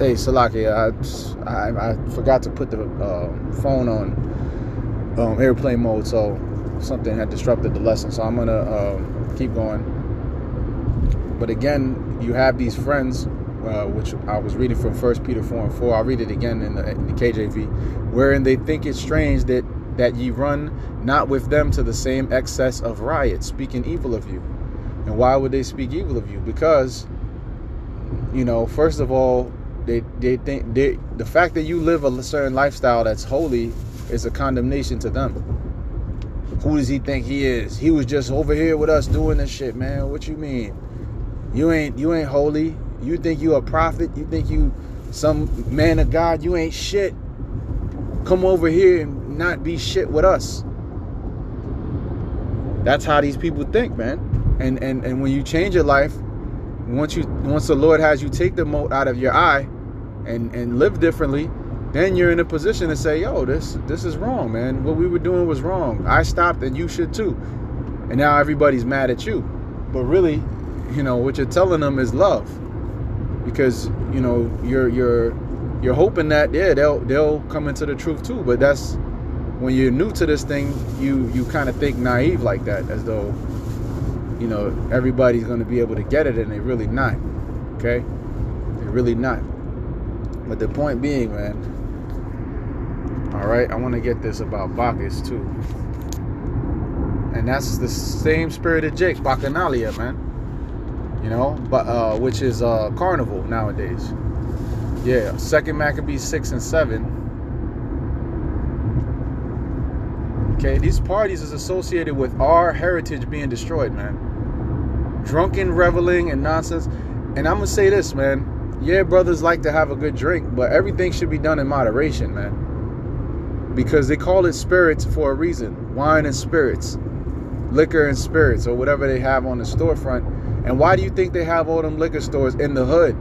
Hey, Salaki, I forgot to put the phone on airplane mode, so something had disrupted the lesson. So I'm gonna keep going. But again, you have these friends, which I was reading from 1 Peter 4:4. I'll read it again in the KJV, wherein they think it strange that ye run not with them to the same excess of riot, speaking evil of you. And why would they speak evil of you? Because, first of all, they think the fact that you live a certain lifestyle that's holy is a condemnation to them. Who does he think he is? He was just over here with us doing this shit, man. What you mean? You ain't holy. You think you a prophet? You think you some man of God? You ain't shit. Come over here and not be shit with us. That's how these people think, man. And when you change your life, once the Lord has you take the mote out of your eye and live differently, then you're in a position to say, yo, this is wrong, man. What we were doing was wrong. I stopped and you should too. And now everybody's mad at you. But really, what you're telling them is love. Because, you're hoping that, yeah, they'll come into the truth too. But that's when you're new to this thing, you kind of think naive like that, as though everybody's going to be able to get it, and they're really not. Okay? They're really not. But the point being, man, all right, I want to get this about Bacchus too. And that's the same spirit of Jake, Bacchanalia, man. But which is carnival nowadays. Yeah, 2 Maccabees 6:7. Okay, these parties is associated with our heritage being destroyed, man. Drunken reveling and nonsense. And I'm gonna say this, man. Yeah, brothers like to have a good drink, but everything should be done in moderation, man. Because they call it spirits for a reason. Wine and spirits, liquor and spirits, or whatever they have on the storefront. And why do you think they have all them liquor stores in the hood?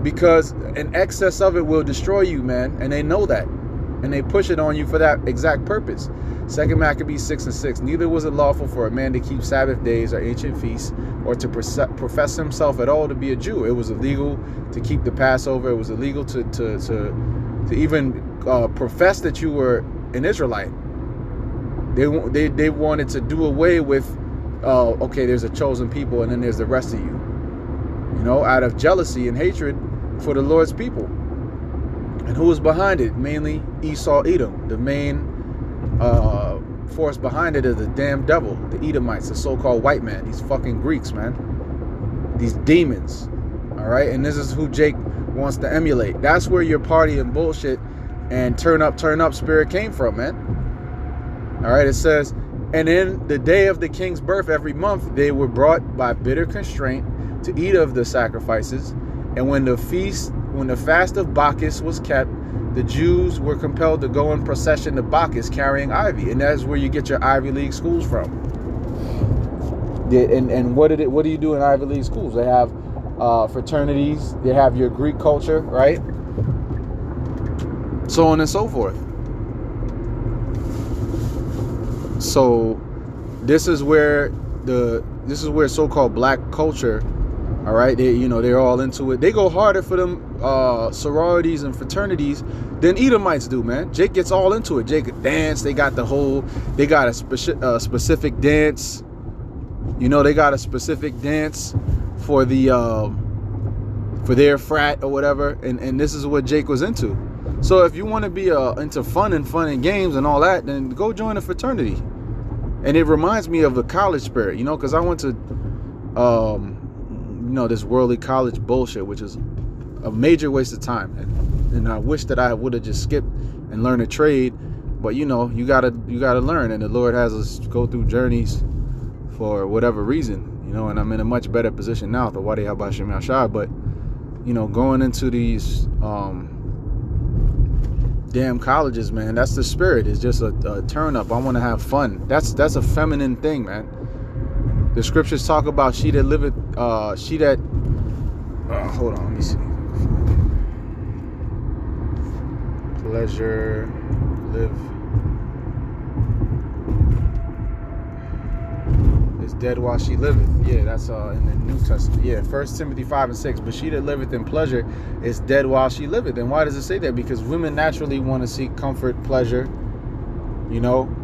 Because an excess of it will destroy you, man. And they know that. And they push it on you for that exact purpose. 2 Maccabees 6:6. Neither was it lawful for a man to keep Sabbath days or ancient feasts, or to profess himself at all to be a Jew. It was illegal to keep the Passover. It was illegal to even profess that you were an Israelite. They wanted to do away with, okay, there's a chosen people and then there's the rest of you. Out of jealousy and hatred for the Lord's people. And who was behind it? Mainly Esau, Edom. The main force behind it is the damn devil, the Edomites, the so-called white man, these fucking Greeks, man. These demons. All right? And this is who Jake wants to emulate. That's where your party and bullshit and turn up spirit came from, man. All right? It says, and in the day of the king's birth every month, they were brought by bitter constraint to eat of the sacrifices. And when the fast of Bacchus was kept, the Jews were compelled to go in procession to Bacchus carrying ivy. And that's where you get your Ivy League schools from. And what do you do in Ivy League schools? They have fraternities. They have your Greek culture, right? So on and so forth. So this is where so-called black culture, all right, they're all into it. They go harder for them sororities and fraternities than Edomites do, man. Jake gets all into it. Jake dance. They got a specific dance. They got a specific dance for for their frat or whatever. And this is what Jake was into. So if you want to be into fun and games and all that, then go join a fraternity. And it reminds me of the college spirit, because I went to this worldly college bullshit, which is a major waste of time. And I wish that I would have just skipped and learned a trade. But you gotta learn, and the Lord has us go through journeys for whatever reason, and I'm in a much better position now. But going into these damn colleges, man, that's the spirit. It's just a turn up. I want to have fun. That's a feminine thing, man. The scriptures talk about hold on, let me see. Pleasure, live. It is dead while she liveth. Yeah, that's in the New Testament. Yeah, 1 Timothy 5 and 6. But she that liveth in pleasure is dead while she liveth. And why does it say that? Because women naturally want to seek comfort, pleasure. You know,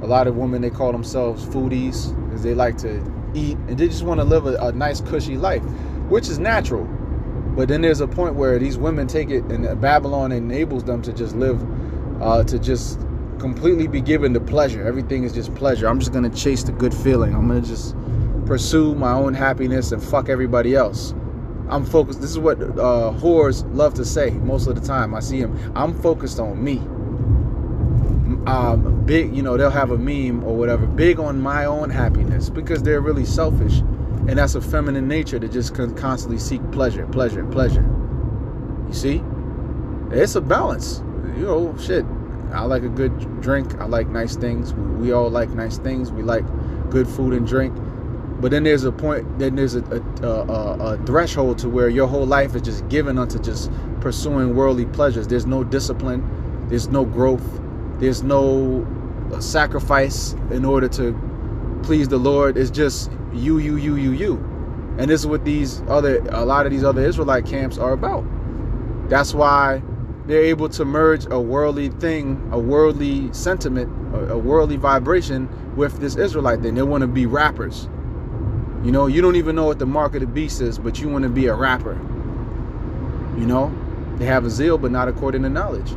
a lot of women, they call themselves foodies because they like to eat and they just want to live a nice, cushy life, which is natural. But then there's a point where these women take it, and Babylon enables them to just live, to just completely be given to pleasure. Everything is just pleasure. I'm just going to chase the good feeling. I'm going to just pursue my own happiness and fuck everybody else. I'm focused. This is what whores love to say most of the time. I see them. I'm focused on me. Big, you know, they'll have a meme or whatever, big on my own happiness, because they're really selfish. And that's a feminine nature to just constantly seek pleasure, pleasure, pleasure. You see? It's a balance. You know, shit. I like a good drink. I like nice things. We all like nice things. We like good food and drink. But then there's a point, then there's a threshold to where your whole life is just given unto just pursuing worldly pleasures. There's no discipline. There's no growth. There's no sacrifice in order to please the Lord. It's just you. And this is what a lot of these other Israelite camps are about. That's why they're able to merge a worldly thing, a worldly sentiment, a worldly vibration with this Israelite thing. They want to be rappers. You know, you don't even know what the mark of the beast is, but you want to be a rapper. You know, they have a zeal, but not according to knowledge.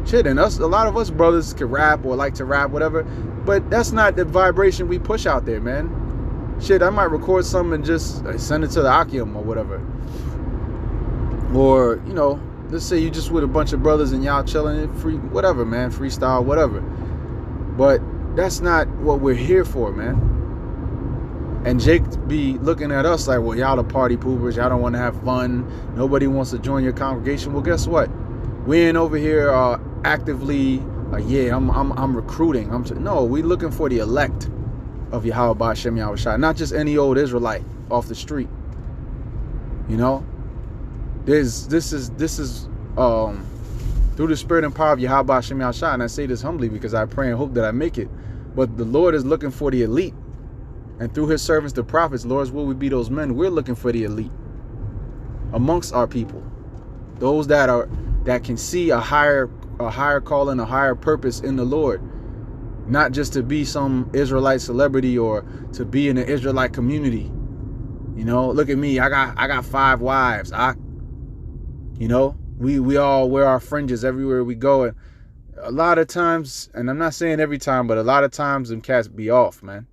Shit, and a lot of us brothers can rap or like to rap, whatever, but that's not the vibration we push out there, man. Shit, I might record something and just send it to the Akim or whatever. Or, you know, let's say you just with a bunch of brothers and y'all chilling, free, whatever, man, freestyle, whatever. But that's not what we're here for, man. And Jake be looking at us like, well, y'all the party poopers, y'all don't want to have fun, nobody wants to join your congregation. Well, guess what? We ain't over here actively, yeah, I'm recruiting. No, we looking for the elect of Yahawashi, not just any old Israelite off the street. You know, this is through the spirit and power of Yahawashi, and I say this humbly because I pray and hope that I make it. But the Lord is looking for the elite, and through His servants, the prophets, Lord's will we be those men. We're looking for the elite amongst our people, those that can see a higher calling, a higher purpose in the Lord, not just to be some Israelite celebrity or to be in an Israelite community. You know, look at me. I got 5 wives. You know, we all wear our fringes everywhere we go. And a lot of times, and I'm not saying every time, but a lot of times them cats be off, man.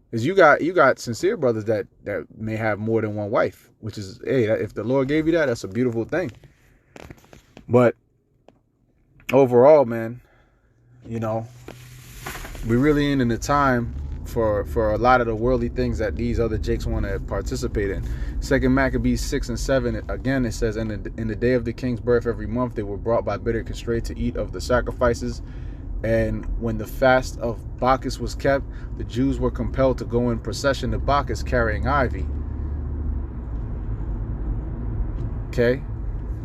Because you got sincere brothers that may have more than one wife, which is, hey, if the Lord gave you that, that's a beautiful thing. But overall, man, you know, we really ain't in the time for a lot of the worldly things that these other jakes want to participate in. 2 Maccabees 6 and 7, again, it says, in the day of the king's birth every month, they were brought by bitter constraint to eat of the sacrifices. And when the fast of Bacchus was kept, the Jews were compelled to go in procession to Bacchus carrying ivy. Okay?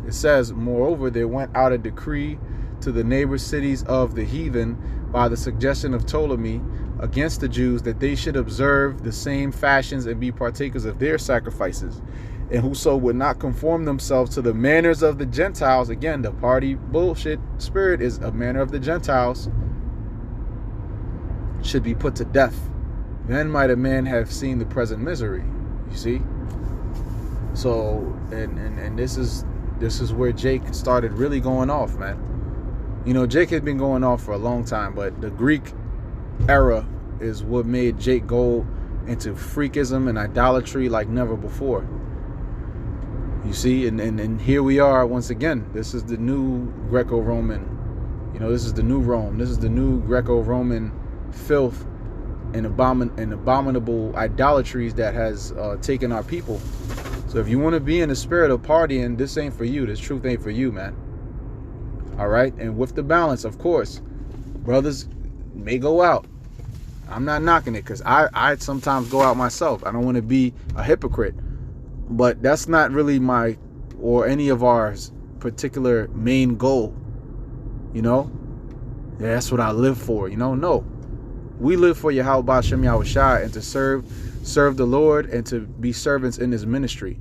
It says, moreover, there went out a decree to the neighbor cities of the heathen by the suggestion of Ptolemy against the Jews that they should observe the same fashions and be partakers of their sacrifices. And whoso would not conform themselves to the manners of the Gentiles, again, the party bullshit spirit is a manner of the Gentiles, should be put to death. Then might a man have seen the present misery. You see? So, and this is where Jake started really going off, man. You know, Jake had been going off for a long time, but the Greek era is what made Jake go into freakism and idolatry like never before. You see, and here we are once again. This is the new Greco-Roman, you know, this is the new Rome. This is the new Greco-Roman filth and abominable idolatries that has taken our people. So if you want to be in the spirit of partying, this ain't for you. This truth ain't for you, man. All right? And with the balance, of course, brothers may go out. I'm not knocking it, because I sometimes go out myself. I don't want to be a hypocrite. But that's not really my or any of our particular main goal. You know? Yeah, that's what I live for. You know? No. We live for Yahawashi and to serve the Lord and to be servants in his ministry,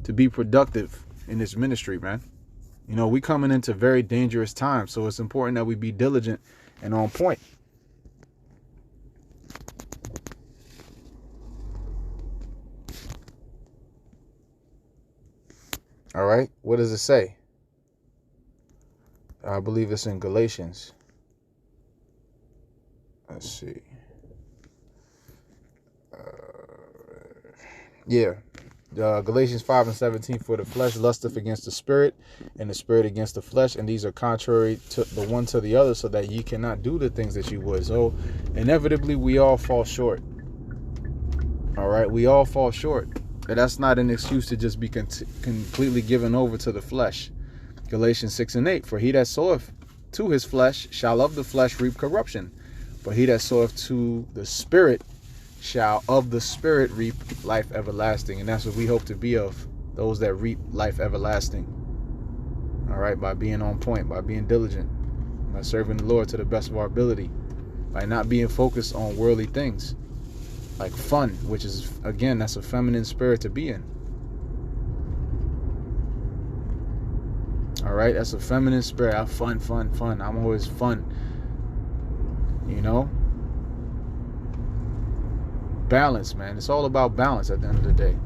to be productive in his ministry, man. You know, we coming into very dangerous times, so it's important that we be diligent and on point. All right, what does it say? I believe it's in Galatians. Let's see. Galatians 5:17, for the flesh lusteth against the spirit, and the spirit against the flesh, and these are contrary to the one to the other, so that ye cannot do the things that you would. So inevitably we all fall short. All right, we all fall short. But that's not an excuse to just be completely given over to the flesh. Galatians 6:8, for he that soweth to his flesh shall of the flesh reap corruption, but he that soweth to the spirit shall of the spirit reap life everlasting. And that's what we hope to be of, those that reap life everlasting. All right, by being on point, by being diligent, by serving the Lord to the best of our ability, by not being focused on worldly things like fun, which is, again, that's a feminine spirit to be in. All right, that's a feminine spirit. I fun. I'm always fun. You know? Balance, man. It's all about balance at the end of the day.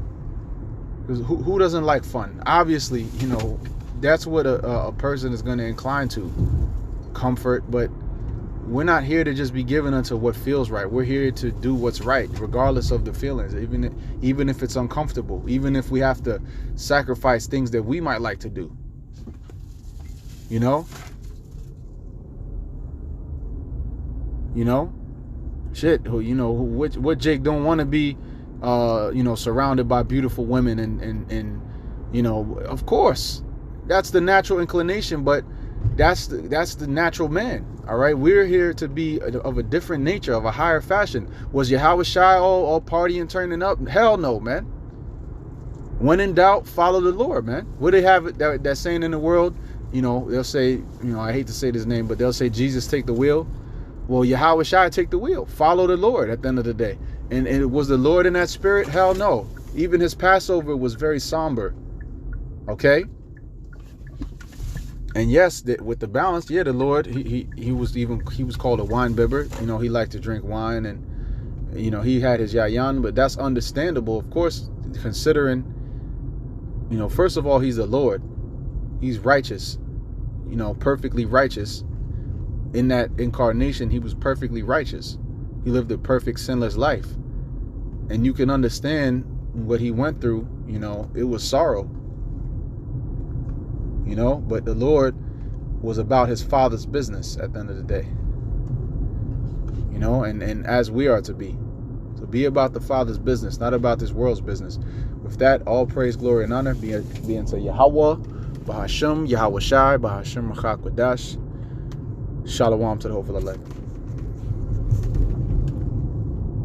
Because who doesn't like fun? Obviously, you know, that's what a person is going to incline to. Comfort, but we're not here to just be given unto what feels right. We're here to do what's right, regardless of the feelings, even if it's uncomfortable, even if we have to sacrifice things that we might like to do. You know? Shit, what Jake don't want to be, surrounded by beautiful women and of course, that's the natural inclination, but that's the natural man. All right, we're here to be of a different nature, of a higher fashion. Was Yahawashi all partying, turning up? Hell no, man. When in doubt, follow the Lord, man. What they have that saying in the world, they'll say, I hate to say this name, but they'll say, Jesus, take the wheel. Well, Yahawashi, take the wheel. Follow the Lord at the end of the day. And was the Lord in that spirit? Hell no. Even his Passover was very somber. Okay? And yes, with the balance, the Lord, he was called a wine bibber. He liked to drink wine, and he had his yayan, but that's understandable, of course, considering, first of all, he's the Lord. He's righteous, perfectly righteous. In that incarnation, he was perfectly righteous. He lived a perfect sinless life. And you can understand what he went through. It was sorrow. But the Lord was about his Father's business at the end of the day. And as we are to be. So be about the Father's business, not about this world's business. With that, all praise, glory, and honor be unto Yahweh, Bahashem, Yahawashi, Bahashem, Rachakwadash. Shalom to the whole elect.